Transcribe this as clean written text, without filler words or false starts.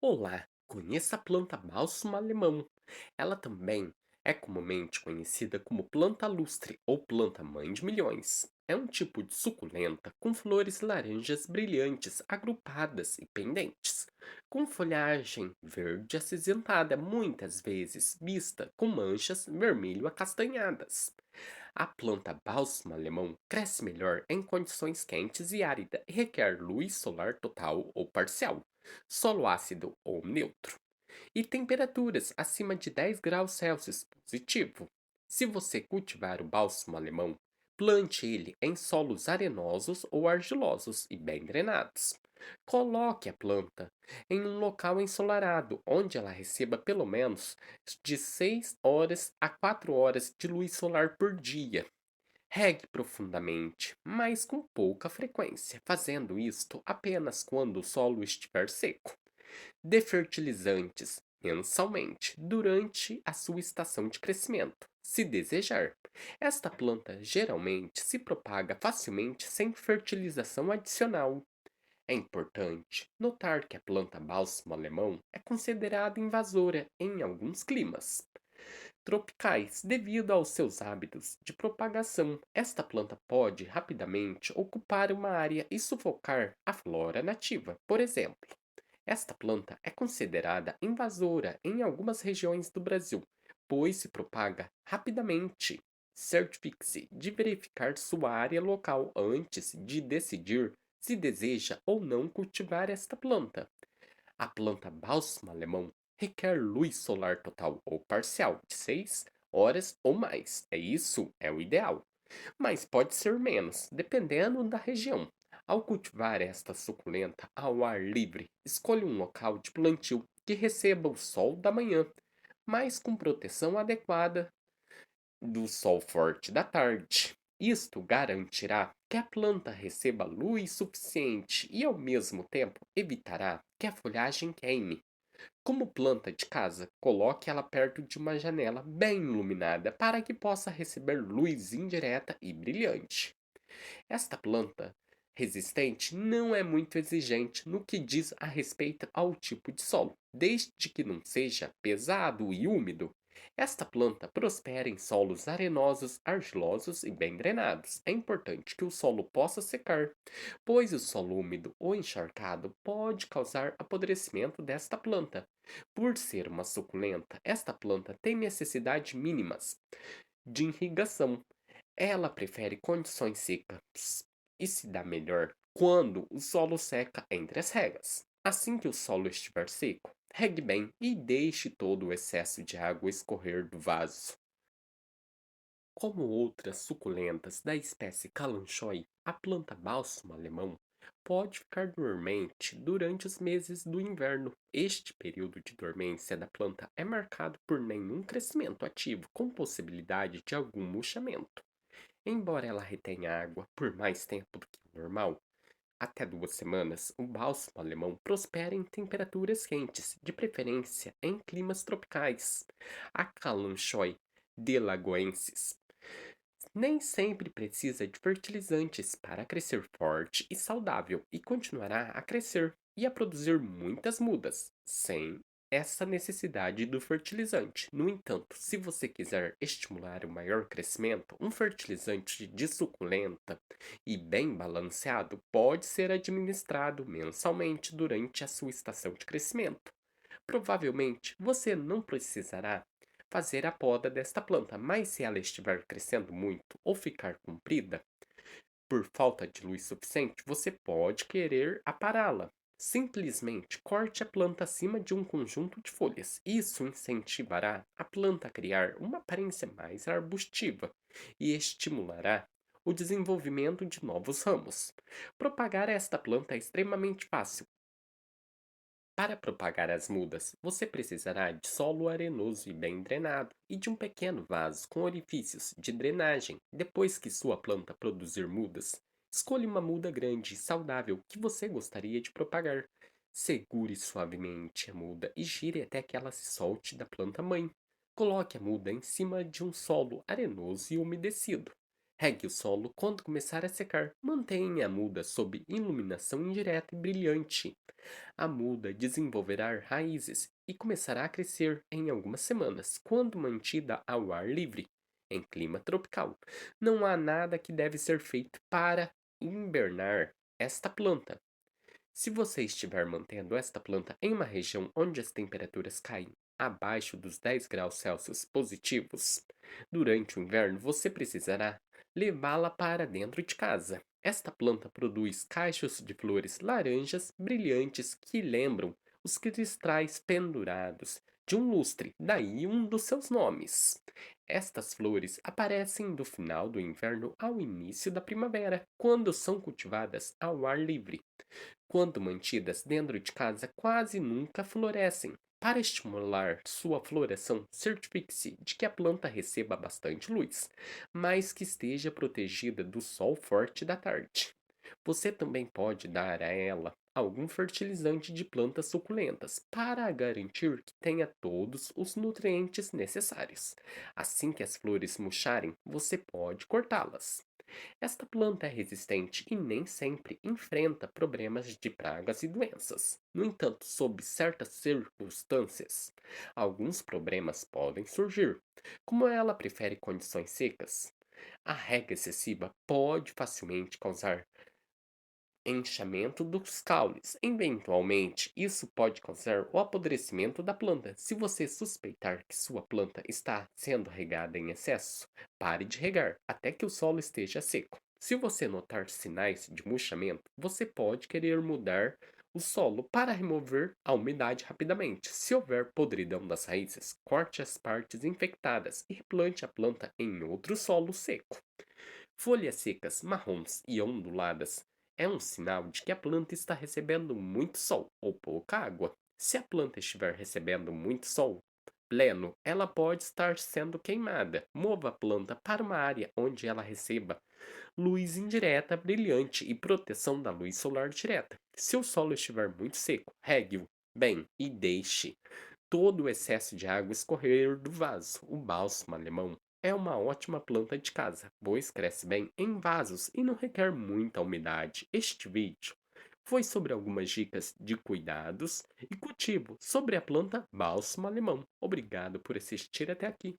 Olá, conheça a planta bálsamo alemão. Ela também é comumente conhecida como planta lustre ou planta mãe de milhões. É um tipo de suculenta com flores laranjas brilhantes agrupadas e pendentes, com folhagem verde acinzentada, muitas vezes vista com manchas vermelho acastanhadas. A planta bálsamo alemão cresce melhor em condições quentes e áridas e requer luz solar total ou parcial, solo ácido ou neutro, e temperaturas acima de 10 graus Celsius positivo. Se você cultivar o bálsamo alemão, plante ele em solos arenosos ou argilosos e bem drenados. Coloque a planta em um local ensolarado, onde ela receba pelo menos de 6 horas a 4 horas de luz solar por dia. Regue profundamente, mas com pouca frequência, fazendo isto apenas quando o solo estiver seco. Dê fertilizantes mensalmente durante a sua estação de crescimento, se desejar. Esta planta geralmente se propaga facilmente sem fertilização adicional. É importante notar que a planta bálsamo alemão é considerada invasora em alguns climas tropicais devido aos seus hábitos de propagação. Esta planta pode rapidamente ocupar uma área e sufocar a flora nativa. Por exemplo, esta planta é considerada invasora em algumas regiões do Brasil, pois se propaga rapidamente. Certifique-se de verificar sua área local antes de decidir se deseja ou não cultivar esta planta. A planta bálsamo alemão requer luz solar total ou parcial de 6 horas ou mais. Isso é o ideal, mas pode ser menos, dependendo da região. Ao cultivar esta suculenta ao ar livre, escolha um local de plantio que receba o sol da manhã, mas com proteção adequada do sol forte da tarde. Isto garantirá que a planta receba luz suficiente e, ao mesmo tempo, evitará que a folhagem queime. Como planta de casa, coloque ela perto de uma janela bem iluminada para que possa receber luz indireta e brilhante. Esta planta resistente não é muito exigente no que diz a respeito ao tipo de solo, desde que não seja pesado e úmido. Esta planta prospera em solos arenosos, argilosos e bem drenados. É importante que o solo possa secar, pois o solo úmido ou encharcado pode causar apodrecimento desta planta. Por ser uma suculenta, esta planta tem necessidades mínimas de irrigação. Ela prefere condições secas e se dá melhor quando o solo seca entre as regas. Assim que o solo estiver seco, regue bem e deixe todo o excesso de água escorrer do vaso. Como outras suculentas da espécie Kalanchoe, a planta bálsamo alemão pode ficar dormente durante os meses do inverno. Este período de dormência da planta é marcado por nenhum crescimento ativo, com possibilidade de algum murchamento. Embora ela retenha água por mais tempo do que o normal, até 2 semanas, o bálsamo alemão prospera em temperaturas quentes, de preferência em climas tropicais. A Kalanchoe delagoensis nem sempre precisa de fertilizantes para crescer forte e saudável e continuará a crescer e a produzir muitas mudas, sem essa necessidade do fertilizante. No entanto, se você quiser estimular o maior crescimento, um fertilizante de suculenta e bem balanceado pode ser administrado mensalmente durante a sua estação de crescimento. Provavelmente você não precisará fazer a poda desta planta, mas se ela estiver crescendo muito ou ficar comprida por falta de luz suficiente, você pode querer apará-la. Simplesmente corte a planta acima de um conjunto de folhas. Isso incentivará a planta a criar uma aparência mais arbustiva e estimulará o desenvolvimento de novos ramos. Propagar esta planta é extremamente fácil. Para propagar as mudas, você precisará de solo arenoso e bem drenado e de um pequeno vaso com orifícios de drenagem. Depois que sua planta produzir mudas, escolha uma muda grande e saudável que você gostaria de propagar. Segure suavemente a muda e gire até que ela se solte da planta mãe. Coloque a muda em cima de um solo arenoso e umedecido. Regue o solo quando começar a secar. Mantenha a muda sob iluminação indireta e brilhante. A muda desenvolverá raízes e começará a crescer em algumas semanas, quando mantida ao ar livre, em clima tropical. Não há nada que deve ser feito para invernar esta planta. Se você estiver mantendo esta planta em uma região onde as temperaturas caem abaixo dos 10 graus Celsius positivos, durante o inverno você precisará levá-la para dentro de casa. Esta planta produz cachos de flores laranjas brilhantes que lembram os cristais pendurados de um lustre, daí um dos seus nomes. Estas flores aparecem do final do inverno ao início da primavera, quando são cultivadas ao ar livre. Quando mantidas dentro de casa, quase nunca florescem. Para estimular sua floração, certifique-se de que a planta receba bastante luz, mas que esteja protegida do sol forte da tarde. Você também pode dar a ela algum fertilizante de plantas suculentas para garantir que tenha todos os nutrientes necessários. Assim que as flores murcharem, você pode cortá-las. Esta planta é resistente e nem sempre enfrenta problemas de pragas e doenças. No entanto, sob certas circunstâncias, alguns problemas podem surgir. Como ela prefere condições secas, a rega excessiva pode facilmente causar enchamento dos caules. Eventualmente, isso pode causar o apodrecimento da planta. Se você suspeitar que sua planta está sendo regada em excesso, pare de regar até que o solo esteja seco. Se você notar sinais de murchamento, você pode querer mudar o solo para remover a umidade rapidamente. Se houver podridão das raízes, corte as partes infectadas e replante a planta em outro solo seco. Folhas secas, marrons e onduladas é um sinal de que a planta está recebendo muito sol ou pouca água. Se a planta estiver recebendo muito sol pleno, ela pode estar sendo queimada. Mova a planta para uma área onde ela receba luz indireta brilhante e proteção da luz solar direta. Se o solo estiver muito seco, regue-o bem e deixe todo o excesso de água escorrer do vaso. O bálsamo alemão é uma ótima planta de casa, pois cresce bem em vasos e não requer muita umidade. Este vídeo foi sobre algumas dicas de cuidados e cultivo sobre a planta bálsamo alemão. Obrigado por assistir até aqui.